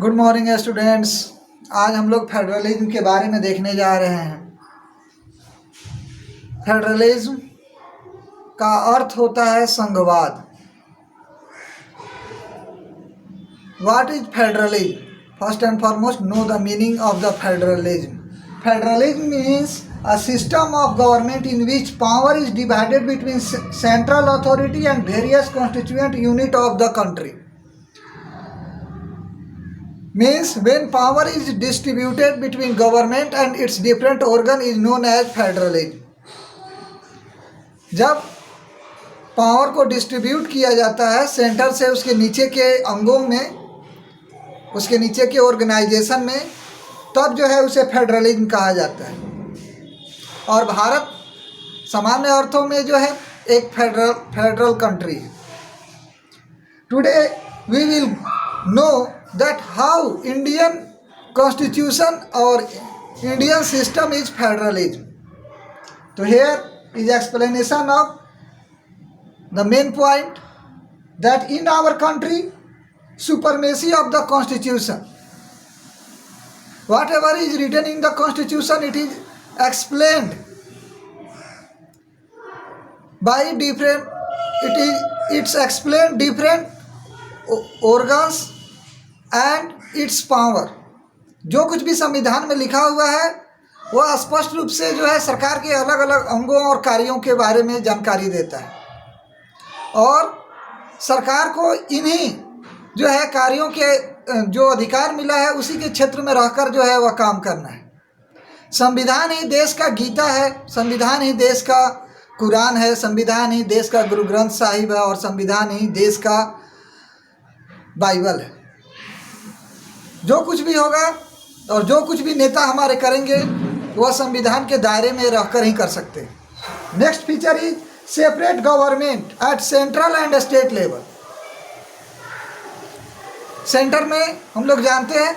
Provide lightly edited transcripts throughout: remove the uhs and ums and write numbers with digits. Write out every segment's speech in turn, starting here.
Good morning students. आज हम लोग फेडरलिज्म के बारे में देखने जा रहे हैं। फेडरलिज्म का अर्थ होता है संघवाद। What is federalism? First and foremost know the meaning of the federalism. Federalism means a system of government in which power is divided between central authority and various constituent unit of the country. Means when power is distributed between government and its different organ is known as federalism. जब power को distribute किया जाता है centre से उसके नीचे के अंगों में, उसके नीचे के ऑर्गेनाइजेशन में, तब जो है उसे फेडरलिज्म कहा जाता है। और भारत सामान्य अर्थों में जो है एक फेडरल कंट्री है। Today we will know that how Indian constitution or Indian system is federalism. So here is explanation of the main point that in our country supremacy of the constitution. Whatever is written in the constitution, it is explained by different. It's explained different organs and it's power. जो कुछ भी संविधान में लिखा हुआ है वह स्पष्ट रूप से जो है सरकार के अलग अलग अंगों और कार्यों के बारे में जानकारी देता है और सरकार को इन्हीं जो है कार्यों के जो अधिकार मिला है उसी के क्षेत्र में रहकर जो है वह काम करना है। संविधान ही देश का गीता है, संविधान ही देश का कुरान है, संविधान ही देश का गुरु ग्रंथ साहिब है और संविधान ही देश का बाइबल है। जो कुछ भी होगा और जो कुछ भी नेता हमारे करेंगे वह संविधान के दायरे में रहकर ही कर सकते हैं। Next feature is separate government at central and state level. Centre में हम लोग जानते हैं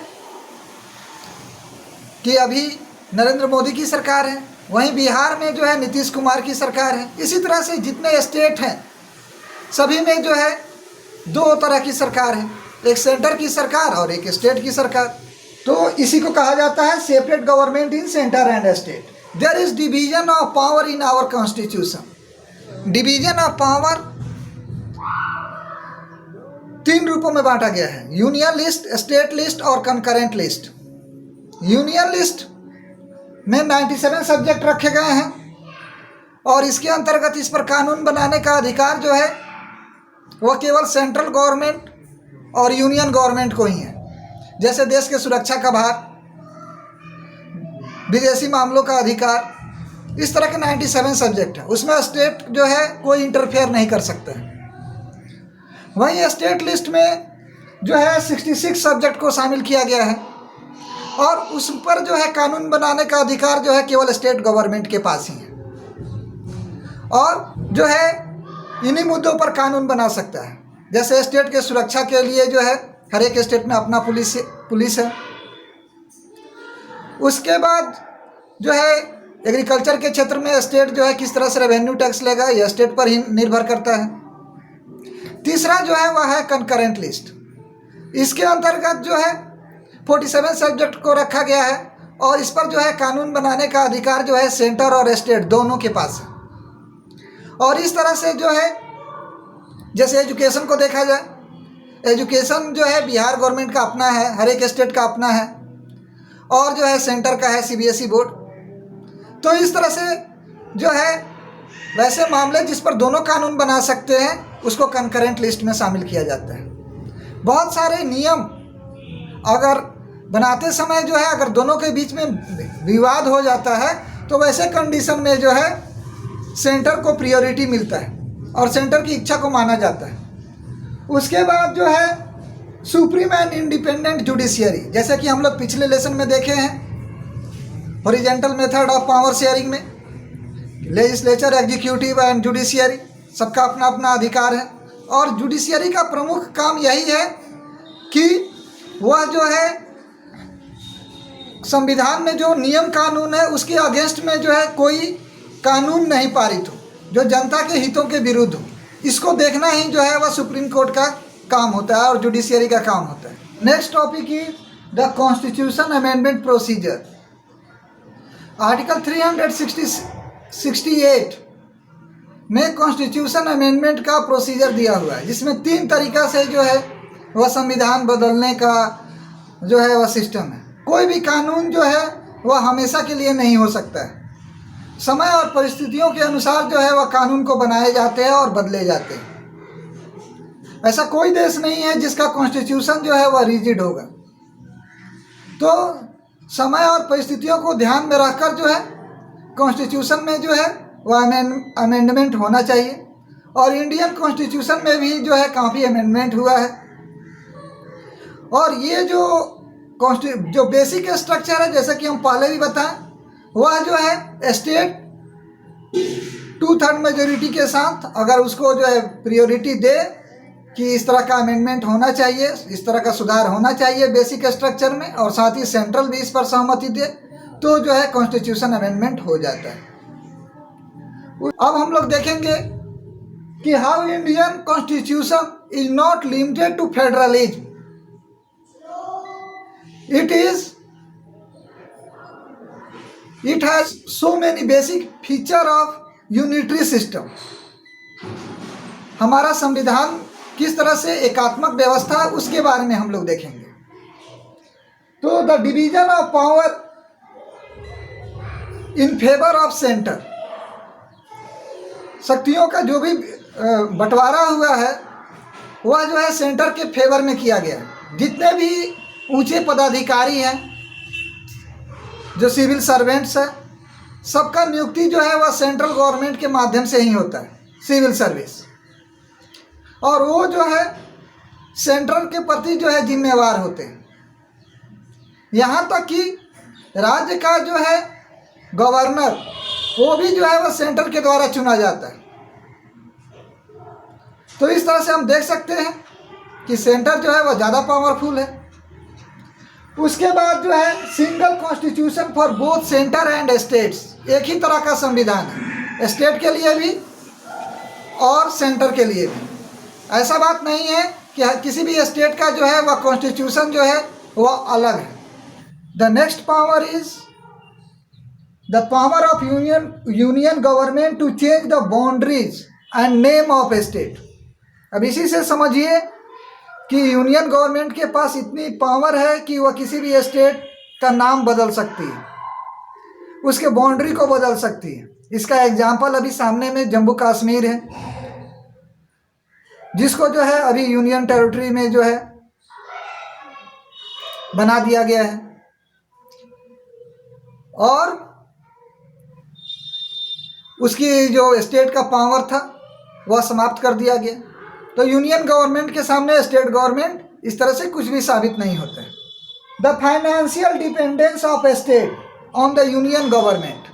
कि अभी नरेंद्र मोदी की सरकार है, वहीं बिहार में जो है नीतीश कुमार की सरकार है। इसी तरह से जितने स्टेट हैं सभी में जो है दो तरह की सरकार है, एक सेंटर की सरकार और एक स्टेट की सरकार। तो इसी को कहा जाता है separate government in centre and state. There is division of power in our constitution. Division of power तीन रूपों में बांटा गया है, यूनियन लिस्ट, स्टेट लिस्ट और कंकरेंट लिस्ट। यूनियन लिस्ट में 97 सब्जेक्ट रखे गए हैं और इसके अंतर्गत इस पर कानून बनाने का अधिकार जो है वह केवल सेंट्रल गवर्नमेंट और यूनियन गवर्नमेंट को ही है। जैसे देश के सुरक्षा का भार, विदेशी मामलों का अधिकार, इस तरह के 97 सब्जेक्ट है। उसमें स्टेट जो है कोई इंटरफेयर नहीं कर सकता है। वहीं स्टेट लिस्ट में जो है 66 सब्जेक्ट को शामिल किया गया है और उस पर जो है कानून बनाने का अधिकार जो है केवल स्टेट गवर्नमेंट के पास ही है और जो है इन्हीं मुद्दों पर कानून बना सकता है। जैसे स्टेट के सुरक्षा के लिए जो है हर एक स्टेट में अपना पुलिस है। उसके बाद जो है एग्रीकल्चर के क्षेत्र में स्टेट जो है किस तरह से रेवेन्यू टैक्स लेगा यह स्टेट पर ही निर्भर करता है। तीसरा जो है वह है कंकरेंट लिस्ट। इसके अंतर्गत जो है 47 सब्जेक्ट को रखा गया है और इस पर जो है कानून बनाने का अधिकार जो है सेंटर और स्टेट दोनों के पास है। और इस तरह से जो है जैसे एजुकेशन को देखा जाए, एजुकेशन जो है बिहार गवर्नमेंट का अपना है, हर एक स्टेट का अपना है और जो है सेंटर का है सीबीएसई बोर्ड। तो इस तरह से जो है वैसे मामले जिस पर दोनों कानून बना सकते हैं उसको कंकरेंट लिस्ट में शामिल किया जाता है। बहुत सारे नियम अगर बनाते समय जो है अगर दोनों के बीच में विवाद हो जाता है तो वैसे कंडीशन में जो है सेंटर को प्रियोरिटी मिलता है और सेंटर की इच्छा को माना जाता है। उसके बाद जो है सुप्रीम एंड इंडिपेंडेंट जुडिशियरी, जैसे कि हम लोग पिछले लेसन में देखे हैं horizontal method of power sharing में लेजिस्लेचर, एग्जीक्यूटिव एंड जुडिशियरी सबका अपना अपना अधिकार है और जुडिशियरी का प्रमुख काम यही है कि वह जो है संविधान में जो नियम कानून है उसके अगेंस्ट में जो है कोई कानून नहीं पारित हो जो जनता के हितों के विरुद्ध हो। इसको देखना ही जो है वह सुप्रीम कोर्ट का काम होता है और जुडिशियरी का काम होता है। Next topic is the constitution amendment procedure. Article 368 में कॉन्स्टिट्यूशन अमेंडमेंट का प्रोसीजर दिया हुआ है, जिसमें 3 तरीका से जो है वह संविधान बदलने का जो है वह सिस्टम है। कोई भी कानून जो है वह हमेशा के लिए नहीं हो सकता है। समय और परिस्थितियों के अनुसार जो है वह कानून को बनाए जाते हैं और बदले जाते हैं। ऐसा कोई देश नहीं है जिसका कॉन्स्टिट्यूशन जो है वह रिजिड होगा। तो समय और परिस्थितियों को ध्यान में रखकर जो है कॉन्स्टिट्यूशन में जो है वह अमेंडमेंट होना चाहिए। और इंडियन कॉन्स्टिट्यूशन में भी जो है काफ़ी अमेंडमेंट हुआ है। और ये जो बेसिक स्ट्रक्चर है, जैसा कि हम पहले भी बताएं, वह जो है स्टेट 2/3 मेजोरिटी के साथ अगर उसको जो है प्रियोरिटी दे कि इस तरह का अमेंडमेंट होना चाहिए, इस तरह का सुधार होना चाहिए बेसिक स्ट्रक्चर में, और साथ ही सेंट्रल भी इस पर सहमति दे, तो जो है कॉन्स्टिट्यूशन अमेंडमेंट हो जाता है। अब हम लोग देखेंगे कि how Indian constitution is not limited to federalism. It has so many basic feature of unitary system। हमारा संविधान किस तरह से एकात्मक व्यवस्था है उसके बारे में हम लोग देखेंगे। तो the division of power in favour of centre, शक्तियों का जो भी बंटवारा हुआ है वह जो है सेंटर के फेवर में किया गया है। जितने भी ऊंचे पदाधिकारी हैं, जो सिविल सर्वेंट्स है, सबका नियुक्ति जो है वह सेंट्रल गवर्नमेंट के माध्यम से ही होता है, सिविल सर्विस। और वो जो है सेंट्रल के प्रति जो है जिम्मेवार होते हैं। यहाँ तक कि राज्य का जो है गवर्नर, वो भी जो है वह सेंटर के द्वारा चुना जाता है। तो इस तरह से हम देख सकते हैं कि सेंटर जो है वह ज़्यादा पावरफुल है। उसके बाद जो है single constitution for both centre and states, एक ही तरह का संविधान है स्टेट के लिए भी और सेंटर के लिए भी। ऐसा बात नहीं है कि किसी भी स्टेट का जो है वह कॉन्स्टिट्यूशन जो है वह अलग है। The next power is the power of union government to change the boundaries and name of state. अब इसी से समझिए कि यूनियन गवर्नमेंट के पास इतनी पावर है कि वह किसी भी स्टेट का नाम बदल सकती है, उसके बाउंड्री को बदल सकती है। इसका एग्जाम्पल अभी सामने में जम्मू कश्मीर है, जिसको जो है अभी यूनियन टेरिटरी में जो है बना दिया गया है और उसकी जो स्टेट का पावर था वह समाप्त कर दिया गया। तो यूनियन गवर्नमेंट के सामने स्टेट गवर्नमेंट इस तरह से कुछ भी साबित नहीं होता है। The financial dependence of state on the union government,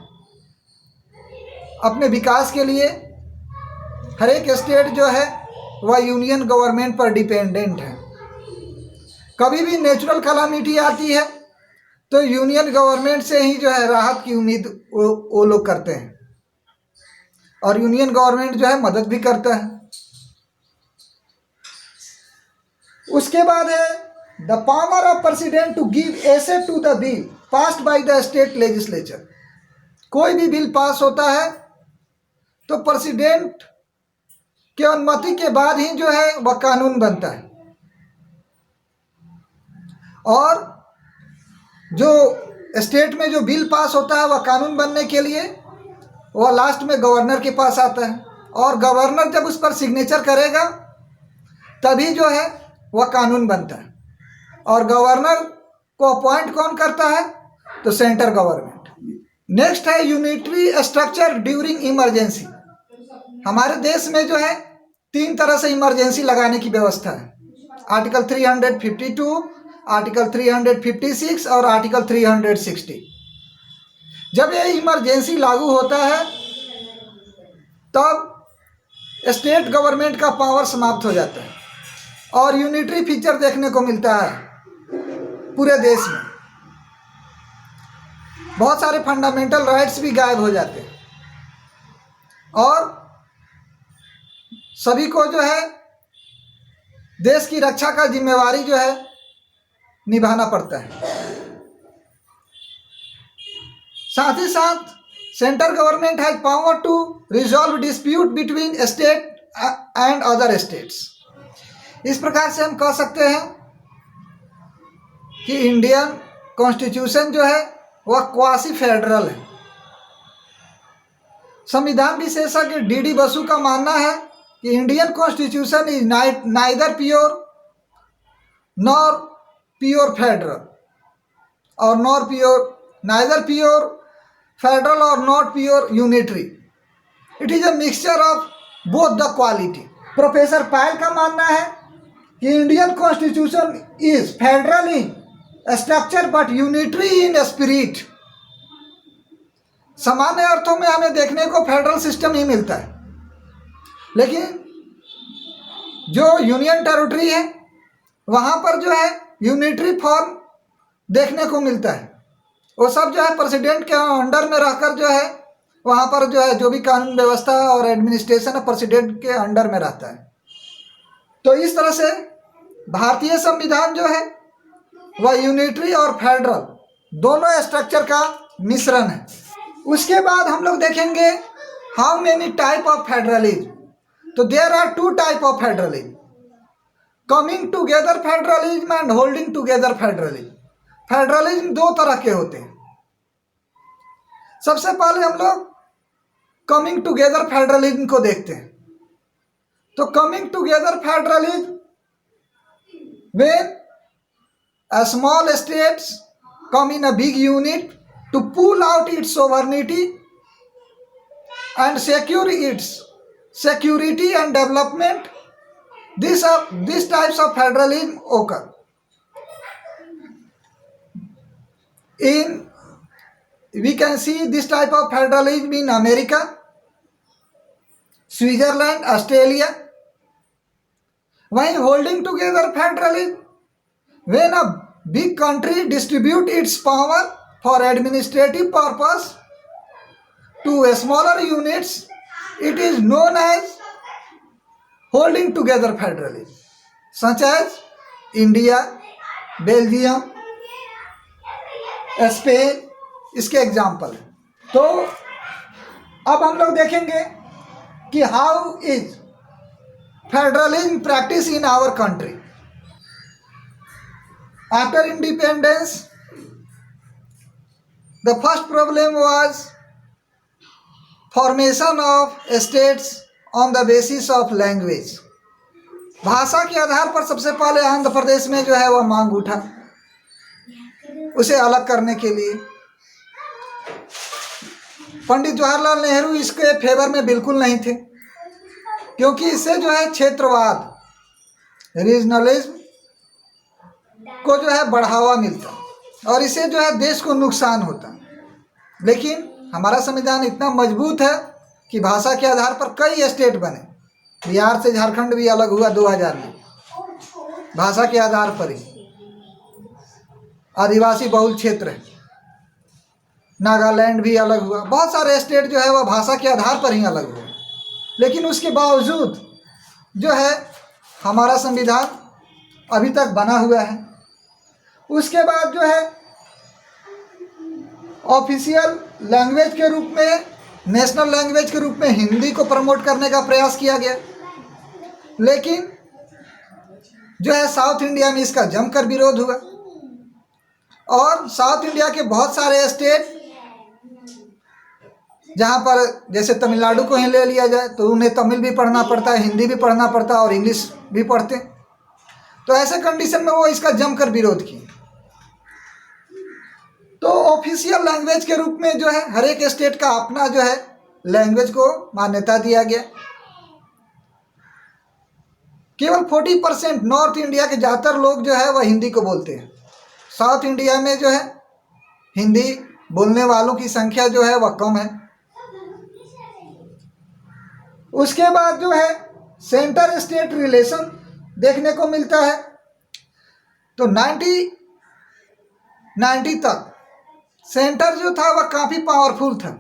अपने विकास के लिए हर एक स्टेट जो है वह यूनियन गवर्नमेंट पर डिपेंडेंट है। कभी भी नेचुरल कैलामिटी आती है तो यूनियन गवर्नमेंट से ही जो है राहत की उम्मीद वो लोग करते हैं, और यूनियन गवर्नमेंट जो है मदद भी करता है। उसके बाद है the power of president to give assent to the bill passed by the state legislature. कोई भी बिल पास होता है तो प्रेसिडेंट की अनुमति के बाद ही जो है वह कानून बनता है, और जो स्टेट में जो बिल पास होता है वह कानून बनने के लिए वह लास्ट में गवर्नर के पास आता है, और गवर्नर जब उस पर सिग्नेचर करेगा तभी जो है वह कानून बनता है। और गवर्नर को अपॉइंट कौन करता है? तो सेंटर गवर्नमेंट। नेक्स्ट है यूनिटरी स्ट्रक्चर ड्यूरिंग इमरजेंसी। हमारे देश में जो है 3 तरह से इमरजेंसी लगाने की व्यवस्था है। आर्टिकल 352, आर्टिकल 356 और आर्टिकल 360। जब ये इमरजेंसी लागू होता है तब स्टेट गवर्नमेंट का पावर समाप्त हो जाता है और यूनिटरी फीचर देखने को मिलता है पूरे देश में। बहुत सारे फंडामेंटल राइट्स भी गायब हो जाते हैं और सभी को जो है देश की रक्षा का जिम्मेवारी जो है निभाना पड़ता है। साथ ही साथ central government has power to resolve dispute between state and other states. इस प्रकार से हम कह सकते हैं कि इंडियन कॉन्स्टिट्यूशन जो है वह क्वासी फेडरल है। संविधान विशेषज्ञ डी बसु का मानना है कि Indian constitution is neither pure nor pure federal और nor pure neither pure federal और not pure unitary, it is a mixture of both the quality. Professor Payal का मानना है कि Indian constitution is federal in structure but unitary in spirit. सामान्य अर्थों में हमें देखने को फेडरल सिस्टम ही मिलता है, लेकिन जो यूनियन टेरिटरी है वहाँ पर जो है यूनिटरी फॉर्म देखने को मिलता है। वो सब जो है प्रेसिडेंट के अंडर में रहकर जो है वहाँ पर जो है जो भी कानून व्यवस्था और एडमिनिस्ट्रेशन प्रेसिडेंट के अंडर में रहता है। तो इस तरह से भारतीय संविधान जो है वह यूनिटरी और फेडरल दोनों स्ट्रक्चर का मिश्रण है। उसके बाद हम लोग देखेंगे how many type of federalism. तो there are two type of federalism, coming together federalism and holding together federalism. Federalism दो तरह के होते हैं। सबसे पहले हम लोग कमिंग टुगेदर फेडरलिज्म को देखते हैं। तो coming together federalism when small states come in a big unit to pull out its sovereignty and secure its security and development. These types of federalism occur. We can see this type of federalism in America, Switzerland, Australia. While holding together federalism, when a big country distribute its power for administrative purpose to smaller units, it is known as holding together federalism, such as India, Belgium, Spain इसके example है। तो अब हम लोग देखेंगे कि how is federalism practice in our country. After independence, the first problem was formation of states on the basis of language. भाषा के आधार पर सबसे पहले आंध्र प्रदेश में जो है वह मांग उठा उसे अलग करने के लिए। पंडित जवाहरलाल नेहरू इसके फेवर में बिल्कुल नहीं थे, क्योंकि इससे जो है क्षेत्रवाद, रीजनलिज्म को जो है बढ़ावा मिलता और इससे जो है देश को नुकसान होता। लेकिन हमारा संविधान इतना मजबूत है कि भाषा के आधार पर कई स्टेट बने। बिहार से झारखंड भी अलग हुआ 2000 में भाषा के आधार पर ही। आदिवासी बहुल क्षेत्र है, नागालैंड भी अलग हुआ। बहुत सारे स्टेट जो है वह भाषा के आधार पर ही अलग हुए। लेकिन उसके बावजूद जो है हमारा संविधान अभी तक बना हुआ है। उसके बाद जो है ऑफिशियल लैंग्वेज के रूप में, नेशनल लैंग्वेज के रूप में हिंदी को प्रमोट करने का प्रयास किया गया। लेकिन जो है साउथ इंडिया में इसका जमकर विरोध हुआ और साउथ इंडिया के बहुत सारे स्टेट, जहाँ पर जैसे तमिलनाडु को ही ले लिया जाए तो उन्हें तमिल भी पढ़ना पड़ता है, हिंदी भी पढ़ना पड़ता है और इंग्लिश भी पढ़ते। तो ऐसे कंडीशन में वो इसका जमकर विरोध किए। तो ऑफिशियल लैंग्वेज के रूप में जो है हर एक स्टेट का अपना जो है लैंग्वेज को मान्यता दिया गया। केवल 40% नॉर्थ इंडिया के ज़्यादातर लोग जो है वह हिंदी को बोलते हैं। साउथ इंडिया में जो है हिंदी बोलने वालों की संख्या जो है वह कम है। उसके बाद जो है सेंटर स्टेट रिलेशन देखने को मिलता है। तो 1990 तक सेंटर जो था वह काफ़ी पावरफुल था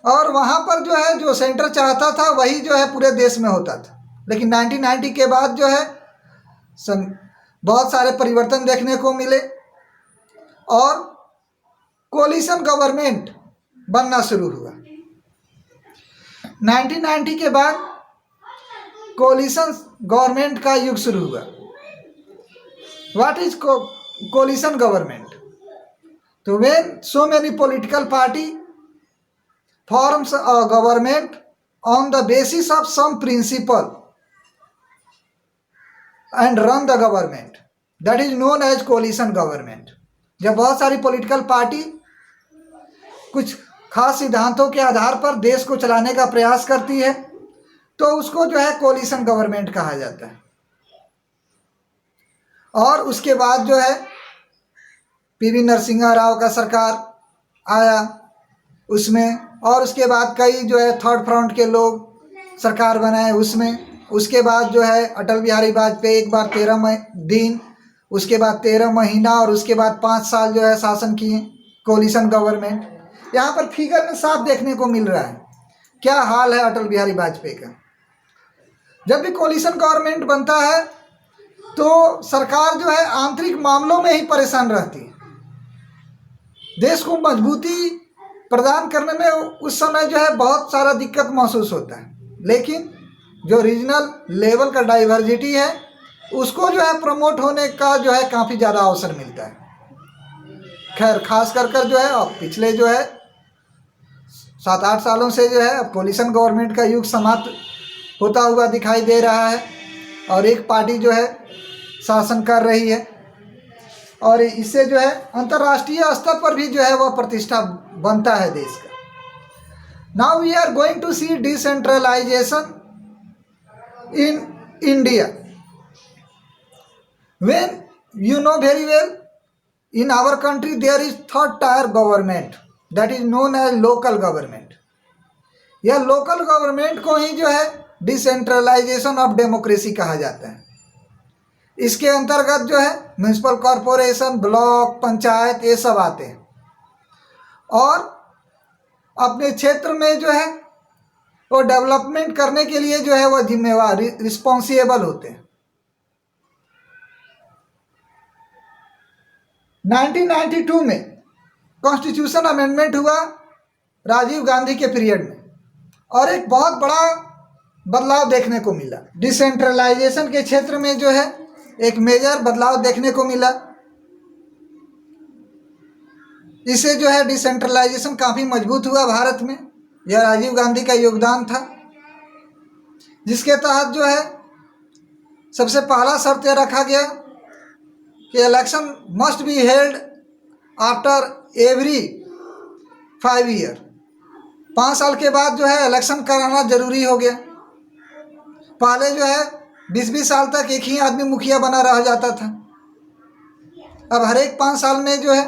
और वहाँ पर जो है जो सेंटर चाहता था वही जो है पूरे देश में होता था। लेकिन 1990 के बाद जो है बहुत सारे परिवर्तन देखने को मिले और कोलिशन गवर्नमेंट बनना शुरू हुआ। 1990 के बाद कोलिशन गवर्नमेंट का युग शुरू हुआ। What is coalition government? तो when so many political party forms a government on the basis of some principle and run the government, that is known as coalition government। जब बहुत सारी पॉलिटिकल पार्टी कुछ खास सिद्धांतों के आधार पर देश को चलाने का प्रयास करती है तो उसको जो है कोलिशन गवर्नमेंट कहा जाता है। और उसके बाद जो है पीवी नरसिम्हा राव का सरकार आया उसमें, और उसके बाद कई जो है थर्ड फ्रंट के लोग सरकार बनाए उसमें। उसके बाद जो है अटल बिहारी वाजपेयी एक बार 13 दिन, उसके बाद 13 महीना और उसके बाद 5 साल जो है शासन किए कोलिशन गवर्नमेंट। यहाँ पर फिगर में साफ देखने को मिल रहा है क्या हाल है अटल बिहारी वाजपेयी का। जब भी कोलिशन गवर्नमेंट बनता है तो सरकार जो है आंतरिक मामलों में ही परेशान रहती है। देश को मजबूती प्रदान करने में उस समय जो है बहुत सारा दिक्कत महसूस होता है, लेकिन जो रीजनल लेवल का डाइवर्सिटी है उसको जो है प्रमोट होने का जो है काफ़ी ज़्यादा अवसर मिलता है। खैर खास कर जो है अब पिछले जो है 7-8 सालों से जो है अब कोलिशन गवर्नमेंट का युग समाप्त होता हुआ दिखाई दे रहा है और एक पार्टी जो है शासन कर रही है और इससे जो है अंतर्राष्ट्रीय स्तर पर भी जो है वह प्रतिष्ठा बनता है देश का। Now we are going to see decentralisation in India. When you know very well in our country there is third tier government that is known as local government. यह लोकल गवर्नमेंट को ही जो है डिसेंट्रलाइजेशन ऑफ डेमोक्रेसी कहा जाता है। इसके अंतर्गत जो है म्यूनिसिपल कॉरपोरेशन, ब्लॉक, पंचायत ये सब आते हैं और अपने क्षेत्र में जो है वो डेवलपमेंट करने के लिए जो है वह जिम्मेवार रिस्पॉन्सिबल होते हैं। 1992 में कॉन्स्टिट्यूशन अमेंडमेंट हुआ राजीव गांधी के पीरियड में और एक बहुत बड़ा बदलाव देखने को मिला। डिसेंट्रलाइजेशन के क्षेत्र में जो है एक मेजर बदलाव देखने को मिला। इससे जो है डिसेंट्रलाइजेशन काफ़ी मजबूत हुआ भारत में। यह राजीव गांधी का योगदान था जिसके तहत जो है सबसे पहला शर्त यह रखा गया कि election must be held after every 5 year. 5 साल के बाद जो है इलेक्शन कराना जरूरी हो गया। पहले जो है 20-20 साल तक एक ही आदमी मुखिया बना रह जाता था। अब हर एक 5 साल में जो है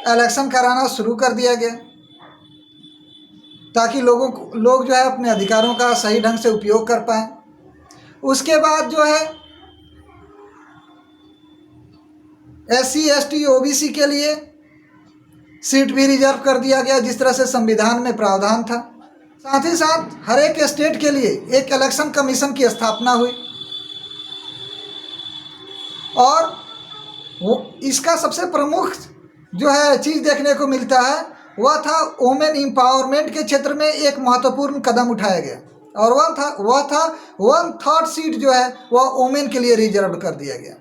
इलेक्शन कराना शुरू कर दिया गया ताकि लोग जो है अपने अधिकारों का सही ढंग से उपयोग कर पाएँ। उसके बाद जो है SC, ST, OBC के लिए सीट भी रिजर्व कर दिया गया जिस तरह से संविधान में प्रावधान था। साथ ही साथ हर एक स्टेट के लिए एक इलेक्शन कमीशन की स्थापना हुई और वो इसका सबसे प्रमुख जो है चीज़ देखने को मिलता है वह था वुमेन एम्पावरमेंट के क्षेत्र में एक महत्वपूर्ण कदम उठाया गया और वह था 1/3 सीट जो है वह वुमेन के लिए रिजर्व कर दिया गया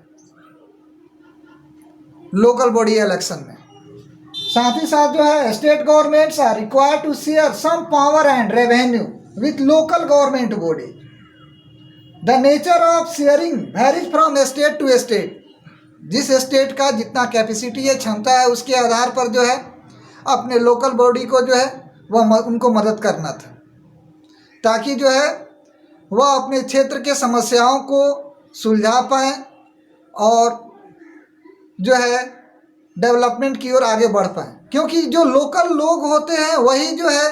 लोकल बॉडी इलेक्शन में। साथ ही साथ जो है state governments are required to share some power and revenue with local government body. The nature of sharing varies from state to state. जिस स्टेट का जितना कैपेसिटी है, क्षमता है, उसके आधार पर जो है अपने लोकल बॉडी को जो है वह उनको मदद करना था ताकि जो है वह अपने क्षेत्र के समस्याओं को सुलझा पाएँ और जो है डेवलपमेंट की ओर आगे बढ़ पाएँ। क्योंकि जो लोकल लोग होते हैं वही जो है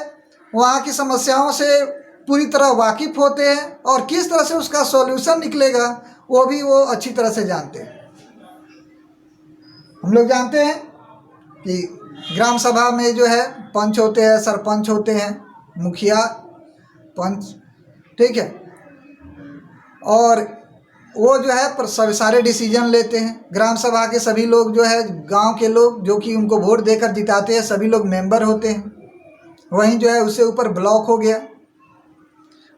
वहाँ की समस्याओं से पूरी तरह वाकिफ़ होते हैं और किस तरह से उसका सॉल्यूशन निकलेगा वो अच्छी तरह से जानते हैं। हम लोग जानते हैं कि ग्राम सभा में जो है पंच होते हैं, सरपंच होते हैं, मुखिया, पंच, ठीक है, और वो जो है सब सारे डिसीजन लेते हैं। ग्राम सभा के सभी लोग जो है, गांव के लोग जो कि उनको वोट देकर जिताते हैं, सभी लोग मेंबर होते हैं। वहीं जो है उससे ऊपर ब्लॉक हो गया,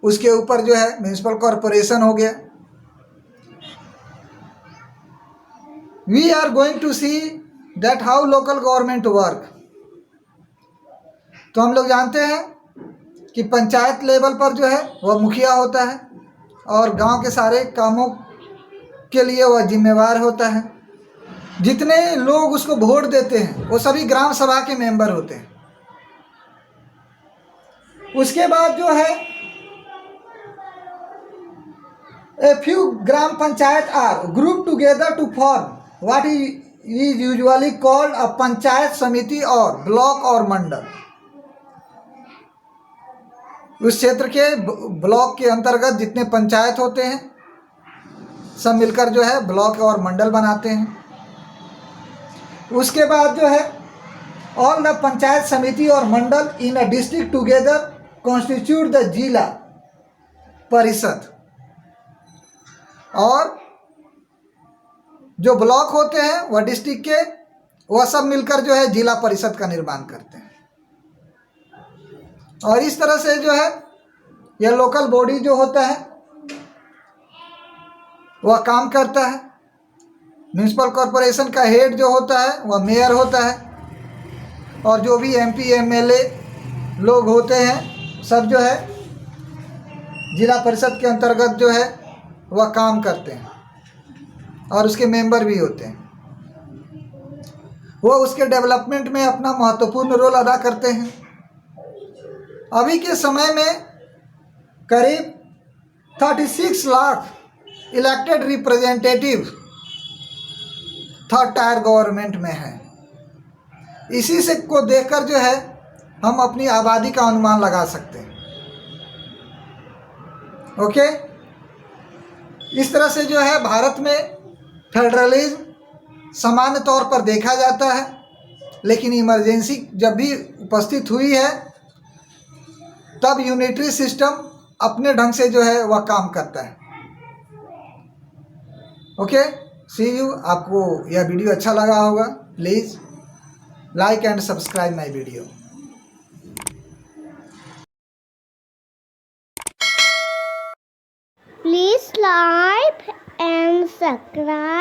उसके ऊपर जो है म्यूनिसिपल कॉरपोरेशन हो गया। We are going to see that how local government work. तो हम लोग जानते हैं कि पंचायत लेवल पर जो है वह मुखिया होता है और गांव के सारे कामों के लिए वह जिम्मेवार होता है। जितने लोग उसको वोट देते हैं वो सभी ग्राम सभा के मेंबर होते हैं। उसके बाद जो है a few gram panchayat are group together to form what is usually called a panchayat samiti और ब्लॉक और मंडल। उस क्षेत्र के ब्लॉक के अंतर्गत जितने पंचायत होते हैं सब मिलकर जो है ब्लॉक और मंडल बनाते हैं। उसके बाद जो है ऑल द पंचायत समिति और mandal in a district together constitute the zila parishad. और जो ब्लॉक होते हैं वह डिस्ट्रिक्ट के, वह सब मिलकर जो है जिला परिषद का निर्माण करते हैं। और इस तरह से जो है यह लोकल बॉडी जो होता है वह काम करता है। म्यूनिसिपल कॉरपोरेशन का हेड जो होता है वह मेयर होता है और जो भी एमपी एमएलए लोग होते हैं सब जो है जिला परिषद के अंतर्गत जो है वह काम करते हैं और उसके मेंबर भी होते हैं। वो उसके डेवलपमेंट में अपना महत्वपूर्ण रोल अदा करते हैं। अभी के समय में करीब 36 lakh elected representative third tier government में है। इसी से को देखकर जो है हम अपनी आबादी का अनुमान लगा सकते हैं। ओके, इस तरह से जो है भारत में फेडरलिज्म सामान्य तौर पर देखा जाता है, लेकिन इमरजेंसी जब भी उपस्थित हुई है तब यूनिटरी सिस्टम अपने ढंग से जो है वह काम करता है। Okay, see you. आपको यह वीडियो अच्छा लगा होगा, please like and subscribe my video. Please like and subscribe